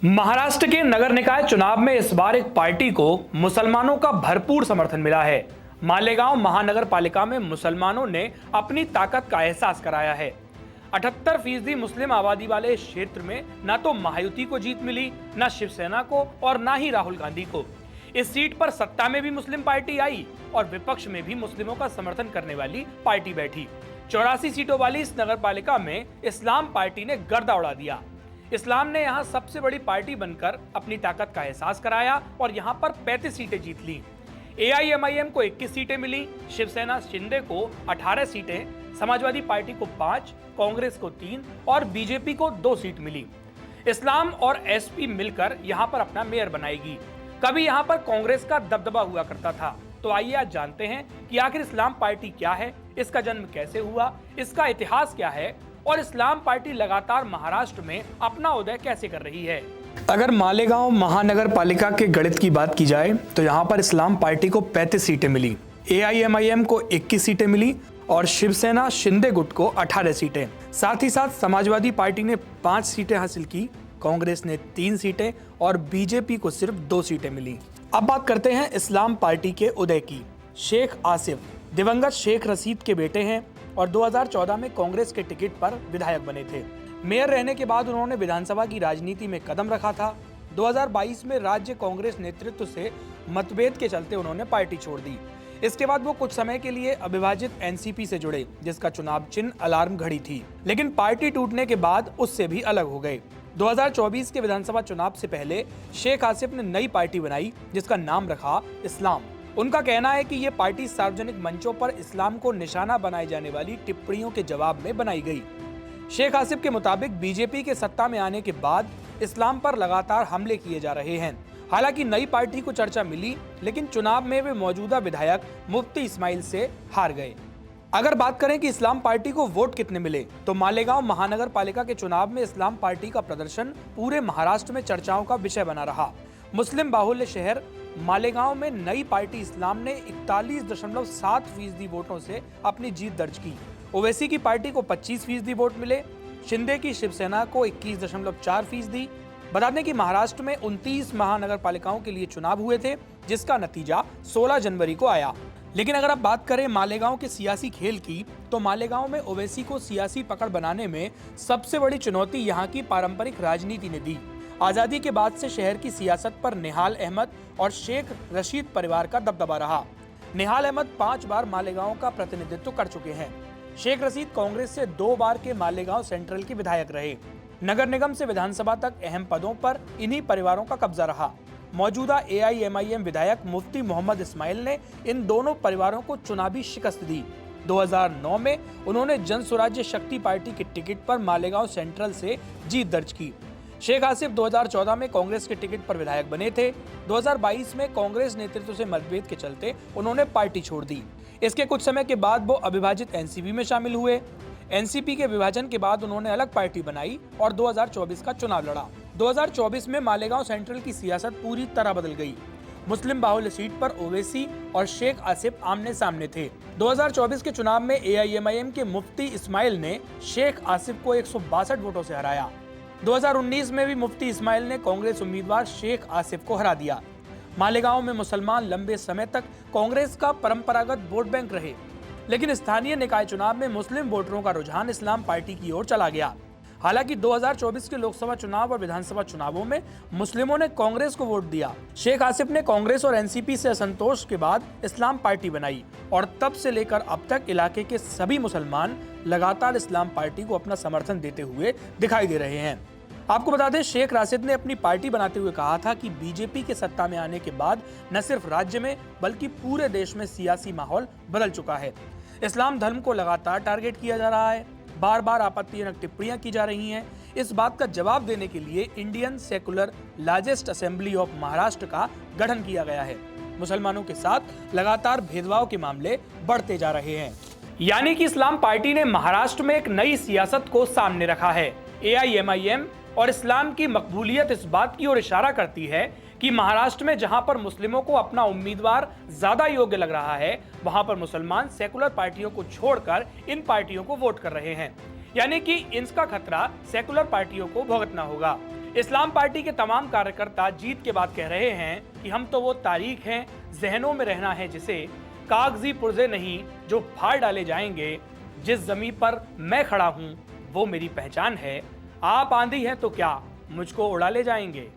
महाराष्ट्र के नगर निकाय चुनाव में इस बार एक पार्टी को मुसलमानों का भरपूर समर्थन मिला है। मालेगांव महानगर पालिका में मुसलमानों ने अपनी ताकत का एहसास कराया है। 78% मुस्लिम आबादी वाले इस क्षेत्र में न तो महायुति को जीत मिली, न शिवसेना को और न ही राहुल गांधी को। इस सीट पर सत्ता में भी मुस्लिम पार्टी आई और विपक्ष में भी मुस्लिमों का समर्थन करने वाली पार्टी बैठी। 84 सीटों वाली इस नगर पालिका में इस्लाम पार्टी ने गर्दा उड़ा दिया। इस्लाम ने यहां सबसे बड़ी पार्टी बनकर अपनी ताकत का एहसास कराया और यहां पर 35 सीटें जीत ली। AIMIM को 21 सीटें मिली, शिवसेना शिंदे को 18 सीटें, समाजवादी पार्टी को 5, कांग्रेस को 3 और बीजेपी को 2 सीट मिली। इस्लाम और SP मिलकर यहां पर अपना मेयर बनाएगी। कभी यहां पर कांग्रेस का दबदबा हुआ करता था। तो आइए आज जानते हैं कि आखिर इस्लाम पार्टी क्या है, इसका जन्म कैसे हुआ, इसका इतिहास क्या है और इस्लाम पार्टी लगातार महाराष्ट्र में अपना उदय कैसे कर रही है। अगर मालेगांव महानगर पालिका के गणित की बात की जाए तो यहाँ पर इस्लाम पार्टी को 35 सीटें मिली, AIMIM को 21 सीटें मिली और शिवसेना शिंदे गुट को 18 सीटें। साथ ही साथ समाजवादी पार्टी ने 5 सीटें हासिल की, कांग्रेस ने 3 सीटें और बीजेपी को सिर्फ 2 सीटें मिली। अब बात करते हैं इस्लाम पार्टी के उदय की। शेख आसिफ दिवंगत शेख रशीद के बेटे हैं और 2014 में कांग्रेस के टिकट पर विधायक बने थे। मेयर रहने के बाद उन्होंने विधानसभा की राजनीति में कदम रखा था। 2022 में राज्य कांग्रेस नेतृत्व से मतभेद के चलते उन्होंने पार्टी छोड़ दी। इसके बाद वो कुछ समय के लिए अविभाजित NCP से जुड़े, जिसका चुनाव चिन्ह अलार्म घड़ी थी, लेकिन पार्टी टूटने के बाद उससे भी अलग हो गए। 2024 के विधानसभा चुनाव से पहले शेख आसिफ ने नई पार्टी बनाई जिसका नाम रखा इस्लाम। उनका कहना है कि ये पार्टी सार्वजनिक मंचों पर इस्लाम को निशाना बनाई जाने वाली टिप्पणियों के जवाब में बनाई गई। शेख आसिफ के मुताबिक बीजेपी के सत्ता में आने के बाद इस्लाम पर लगातार हमले किए जा रहे हैं। हालांकि नई पार्टी को चर्चा मिली, लेकिन चुनाव में वे मौजूदा विधायक मुफ्ती इस्माइल से हार गए। अगर बात करें कि इस्लाम पार्टी को वोट कितने मिले, तो मालेगांव महानगर पालिका के चुनाव में इस्लाम पार्टी का प्रदर्शन पूरे महाराष्ट्र में चर्चाओं का विषय बना रहा। मुस्लिम बाहुल्य शहर मालेगांव में नई पार्टी इस्लाम ने 41.7% वोटों से अपनी जीत दर्ज की। ओवैसी की पार्टी को 25% वोट मिले, शिंदे की शिवसेना को 21.4%। बता दें कि महाराष्ट्र में 29 महानगर पालिकाओं के लिए चुनाव हुए थे, जिसका नतीजा 16 जनवरी को आया। लेकिन अगर आप बात करें मालेगांव के सियासी खेल की, तो मालेगांव में ओवैसी को सियासी पकड़ बनाने में सबसे बड़ी चुनौती यहाँ की पारंपरिक राजनीति ने दी। आजादी के बाद से शहर की सियासत पर निहाल अहमद और शेख रशीद परिवार का दबदबा रहा। निहाल अहमद 5 बार मालेगांव का प्रतिनिधित्व कर चुके हैं। शेख रशीद कांग्रेस से 2 बार के मालेगांव सेंट्रल के विधायक रहे। नगर निगम से विधानसभा तक अहम पदों पर इन्हीं परिवारों का कब्जा रहा। मौजूदा AIMIM विधायक मुफ्ती मोहम्मद इस्माइल ने इन दोनों परिवारों को चुनावी शिकस्त दी। 2009 में उन्होंने जन स्वराज्य शक्ति पार्टी के टिकट पर मालेगांव सेंट्रल से जीत दर्ज की। शेख आसिफ 2014 में कांग्रेस के टिकट पर विधायक बने थे। 2022 में कांग्रेस नेतृत्व से मतभेद के चलते उन्होंने पार्टी छोड़ दी। इसके कुछ समय के बाद वो अविभाजित NCP में शामिल हुए। NCP के विभाजन के बाद उन्होंने अलग पार्टी बनाई और 2024 का चुनाव लड़ा। 2024 में मालेगांव सेंट्रल की सियासत पूरी तरह बदल गई। मुस्लिम बाहुल्य सीट पर ओवैसी और शेख आसिफ आमने सामने थे। 2024 के चुनाव में AIMIM के मुफ्ती इस्माइल ने शेख आसिफ को 162 वोटों से हराया। 2019 में भी मुफ्ती इस्माइल ने कांग्रेस उम्मीदवार शेख आसिफ को हरा दिया। मालेगांव में मुसलमान लंबे समय तक कांग्रेस का परंपरागत वोट बैंक रहे, लेकिन स्थानीय निकाय चुनाव में मुस्लिम वोटरों का रुझान इस्लाम पार्टी की ओर चला गया। हालांकि 2024 के लोकसभा चुनाव और विधानसभा चुनावों में मुस्लिमों ने कांग्रेस को वोट दिया। शेख आसिफ ने कांग्रेस और NCP से असंतोष के बाद इस्लाम पार्टी बनाई और तब से लेकर अब तक इलाके के सभी मुसलमान लगातार इस्लाम पार्टी को अपना समर्थन देते हुए दिखाई दे रहे हैं। आपको बता दें, शेख राशिद ने अपनी पार्टी बनाते हुए कहा था कि बीजेपी के सत्ता में आने के बाद न सिर्फ राज्य में बल्कि पूरे देश में सियासी माहौल बदल चुका है। इस्लाम धर्म को लगातार टारगेट किया जा रहा है, बार बार आपत्तिजनक टिप्पणियां की जा रही हैं। इस बात का जवाब देने के लिए Indian secular largest assembly of Maharashtra का गठन किया गया है। मुसलमानों के साथ लगातार भेदभाव के मामले बढ़ते जा रहे हैं। यानी कि इस्लाम पार्टी ने महाराष्ट्र में एक नई सियासत को सामने रखा है। AIMIM और इस्लाम की मकबूलियत इस बात की ओर इशारा करती है कि महाराष्ट्र में जहां पर मुस्लिमों को अपना उम्मीदवार ज्यादा योग्य लग रहा है, वहां पर मुसलमान सेकुलर पार्टियों को छोड़कर इन पार्टियों को वोट कर रहे हैं। यानी कि इसका खतरा सेकुलर पार्टियों को भुगतना होगा। इस्लाम पार्टी के तमाम कार्यकर्ता जीत के बाद कह रहे हैं कि हम तो वो तारीख हैं, जहनों में रहना है जिसे कागजी पुर्जे नहीं जो फाड़ डाले जाएंगे। जिस जमीन पर मैं खड़ा हूं वो मेरी पहचान है। आप आंधी हैं तो क्या मुझको उड़ा ले जाएंगे।